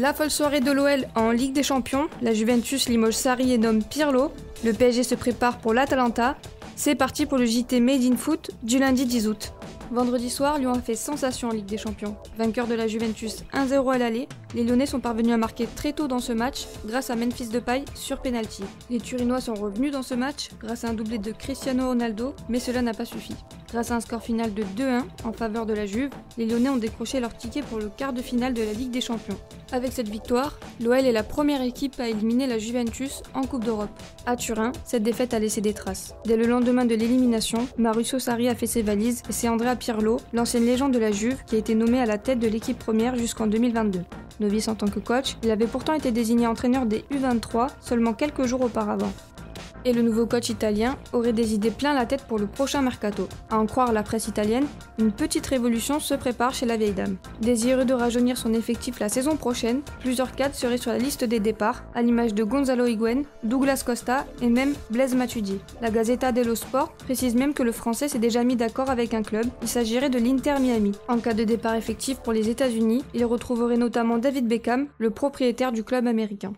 La folle soirée de l'OL en Ligue des Champions, la Juventus limoge Sarri et nomme Pirlo, le PSG se prépare pour l'Atalanta, c'est parti pour le JT Made in Foot du lundi 10 août. Vendredi soir, Lyon a fait sensation en Ligue des Champions. Vainqueur de la Juventus 1-0 à l'aller, les Lyonnais sont parvenus à marquer très tôt dans ce match grâce à Memphis Depay sur penalty. Les Turinois sont revenus dans ce match grâce à un doublé de Cristiano Ronaldo, mais cela n'a pas suffi. Grâce à un score final de 2-1 en faveur de la Juve, les Lyonnais ont décroché leur ticket pour le quart de finale de la Ligue des Champions. Avec cette victoire, l'OL est la première équipe à éliminer la Juventus en Coupe d'Europe. À Turin, cette défaite a laissé des traces. Dès le lendemain de l'élimination, Maurizio Sarri a fait ses valises et c'est Andrea Pirlo, l'ancienne légende de la Juve, qui a été nommé à la tête de l'équipe première jusqu'en 2022. Novice en tant que coach, il avait pourtant été désigné entraîneur des U23 seulement quelques jours auparavant. Et le nouveau coach italien aurait des idées plein la tête pour le prochain mercato. À en croire la presse italienne, une petite révolution se prépare chez la vieille dame. Désireux de rajeunir son effectif la saison prochaine, plusieurs cadres seraient sur la liste des départs, à l'image de Gonzalo Higuaín, Douglas Costa et même Blaise Matuidi. La Gazzetta dello Sport précise même que le Français s'est déjà mis d'accord avec un club, il s'agirait de l'Inter Miami. En cas de départ effectif pour les États-Unis, il retrouverait notamment David Beckham, le propriétaire du club américain.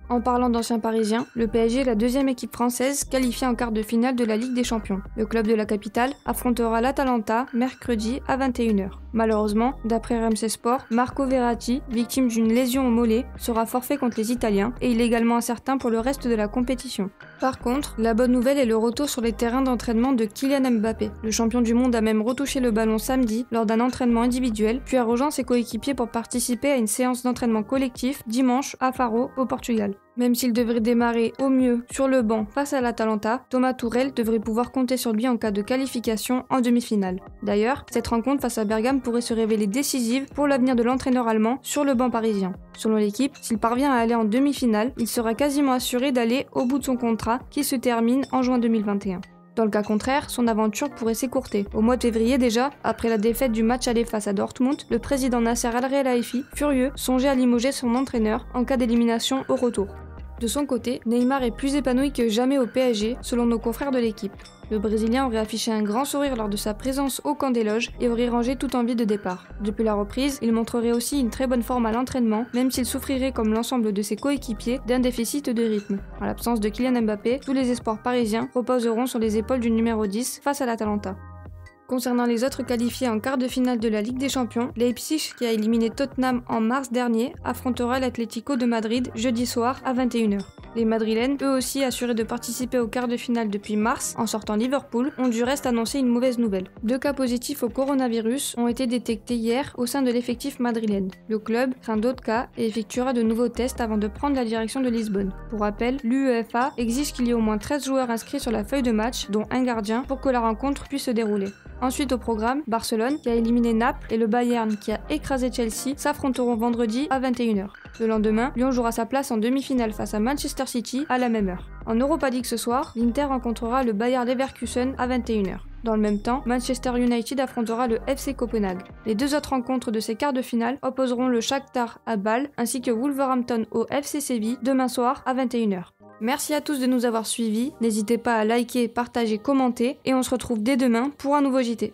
En parlant d'anciens parisiens, le PSG est la deuxième équipe française qualifiée en quart de finale de la Ligue des Champions. Le club de la capitale affrontera l'Atalanta mercredi à 21h. Malheureusement, d'après RMC Sport, Marco Verratti, victime d'une lésion au mollet, sera forfait contre les Italiens et il est également incertain pour le reste de la compétition. Par contre, la bonne nouvelle est le retour sur les terrains d'entraînement de Kylian Mbappé. Le champion du monde a même retouché le ballon samedi lors d'un entraînement individuel, puis a rejoint ses coéquipiers pour participer à une séance d'entraînement collectif dimanche à Faro, au Portugal. Même s'il devrait démarrer au mieux sur le banc face à l'Atalanta, Thomas Tuchel devrait pouvoir compter sur lui en cas de qualification en demi-finale. D'ailleurs, cette rencontre face à Bergame pourrait se révéler décisive pour l'avenir de l'entraîneur allemand sur le banc parisien. Selon l'équipe, s'il parvient à aller en demi-finale, il sera quasiment assuré d'aller au bout de son contrat qui se termine en juin 2021. Dans le cas contraire, son aventure pourrait s'écourter. Au mois de février déjà, après la défaite du match aller face à Dortmund, le président Nasser Al-Khelaifi, furieux, songeait à limoger son entraîneur en cas d'élimination au retour. De son côté, Neymar est plus épanoui que jamais au PSG, selon nos confrères de l'équipe. Le Brésilien aurait affiché un grand sourire lors de sa présence au camp des loges et aurait rangé toute envie de départ. Depuis la reprise, il montrerait aussi une très bonne forme à l'entraînement, même s'il souffrirait comme l'ensemble de ses coéquipiers d'un déficit de rythme. En l'absence de Kylian Mbappé, tous les espoirs parisiens reposeront sur les épaules du numéro 10 face à l'Atalanta. Concernant les autres qualifiés en quart de finale de la Ligue des Champions, Leipzig, qui a éliminé Tottenham en mars dernier, affrontera l'Atlético de Madrid jeudi soir à 21h. Les Madrilènes, eux aussi assurés de participer au quart de finale depuis mars en sortant Liverpool, ont du reste annoncé une mauvaise nouvelle. 2 cas positifs au coronavirus ont été détectés hier au sein de l'effectif madrilène. Le club craint d'autres cas et effectuera de nouveaux tests avant de prendre la direction de Lisbonne. Pour rappel, l'UEFA exige qu'il y ait au moins 13 joueurs inscrits sur la feuille de match, dont un gardien, pour que la rencontre puisse se dérouler. Ensuite au programme, Barcelone, qui a éliminé Naples, et le Bayern, qui a écrasé Chelsea, s'affronteront vendredi à 21h. Le lendemain, Lyon jouera sa place en demi-finale face à Manchester City à la même heure. En Europa League ce soir, l'Inter rencontrera le Bayer Leverkusen à 21h. Dans le même temps, Manchester United affrontera le FC Copenhague. Les 2 autres rencontres de ces quarts de finale opposeront le Shakhtar à Bâle ainsi que Wolverhampton au FC Séville demain soir à 21h. Merci à tous de nous avoir suivis, n'hésitez pas à liker, partager, commenter et on se retrouve dès demain pour un nouveau JT.